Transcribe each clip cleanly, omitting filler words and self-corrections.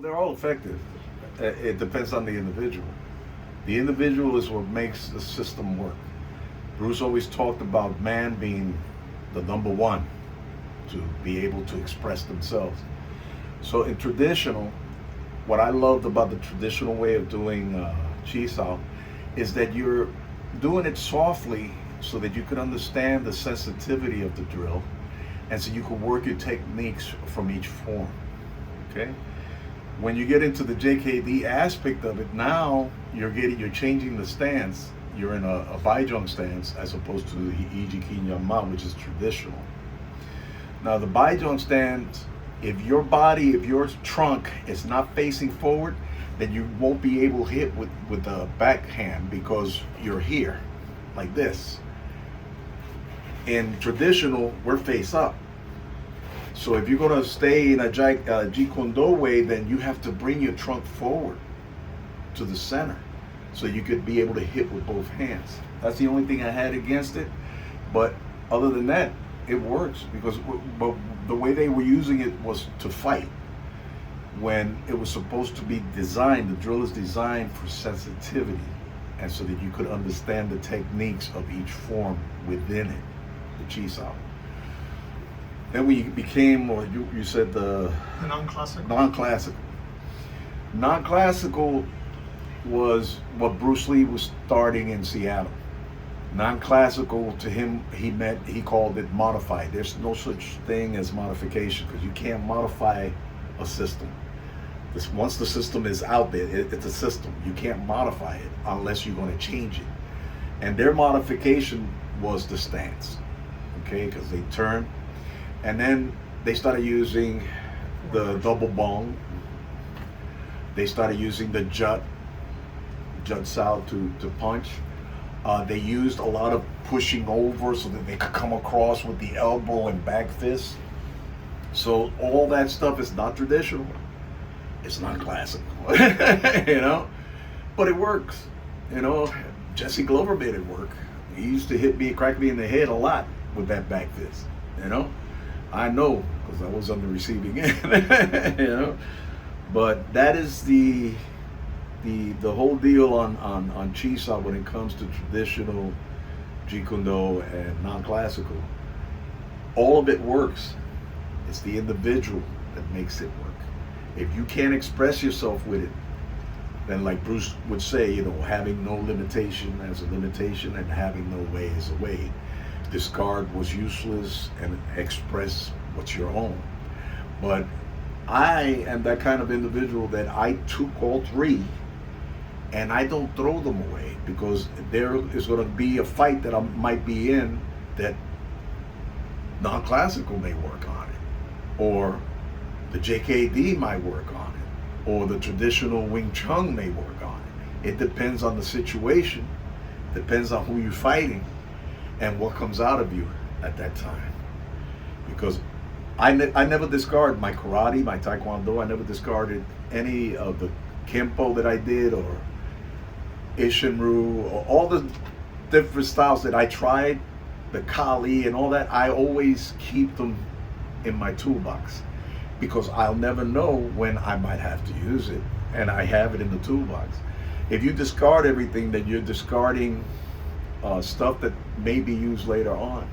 they're all effective. It depends on the individual. The individual is what makes the system work. Bruce always talked about man being the number one to be able to express themselves. So in traditional, what I loved about the traditional way of doing Chi Sao is that you're doing it softly so that you can understand the sensitivity of the drill, and so you can work your techniques from each form. Okay? When you get into the JKD aspect of it, now you're changing the stance. You're in a Baijong stance as opposed to the Iji Kinyama, which is traditional. Now the Baijong stance, if your trunk is not facing forward, then you won't be able to hit with the backhand because you're here, like this. In traditional, we're face up. So if you're gonna stay in a Jeet Kune way, then you have to bring your trunk forward to the center so you could be able to hit with both hands. That's the only thing I had against it. But other than that, it works because but the way they were using it was to fight. When it was supposed to be designed, the drill is designed for sensitivity, and so that you could understand the techniques of each form within it, the Chi Sao. Then we became, or you said the non-classical. Non-classical was what Bruce Lee was starting in Seattle. Non-classical to him, he called it modified. There's no such thing as modification because you can't modify a system. Once the system is out there, it's a system. You can't modify it unless you're going to change it. And their modification was the stance, okay? Because they turned, and then they started using the double bong. They started using the jut sao to punch. They used a lot of pushing over so that they could come across with the elbow and back fist. So all that stuff is not traditional. It's not classical, you know, but it works. You know, Jesse Glover made it work. He used to crack me in the head a lot with that back fist. You know, I know because I was on the receiving end. You know, but that is the whole deal on Chi Sao when it comes to traditional Jeet Kune Do and non-classical. All of it works. It's the individual that makes it work. If you can't express yourself with it, then like Bruce would say, you know, having no limitation as a limitation and having no way is a way. Discard what's useless and express what's your own. But I am that kind of individual that I took all three and I don't throw them away because there is going to be a fight that I might be in that non-classical may work on it, or the JKD might work on it, or the traditional Wing Chun may work on it. It depends on the situation, depends on who you're fighting and what comes out of you at that time. Because I never discard my karate, my taekwondo. I never discarded any of the kempo that I did or Ishinru or all the different styles that I tried, the Kali and all that. I always keep them in my toolbox because I'll never know when I might have to use it, and I have it in the toolbox. If you discard everything, then you're discarding stuff that may be used later on.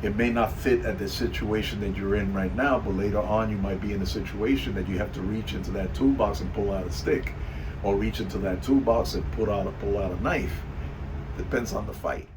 It may not fit at the situation that you're in right now, but later on you might be in a situation that you have to reach into that toolbox and pull out a stick, or reach into that toolbox and pull out a knife. Depends on the fight.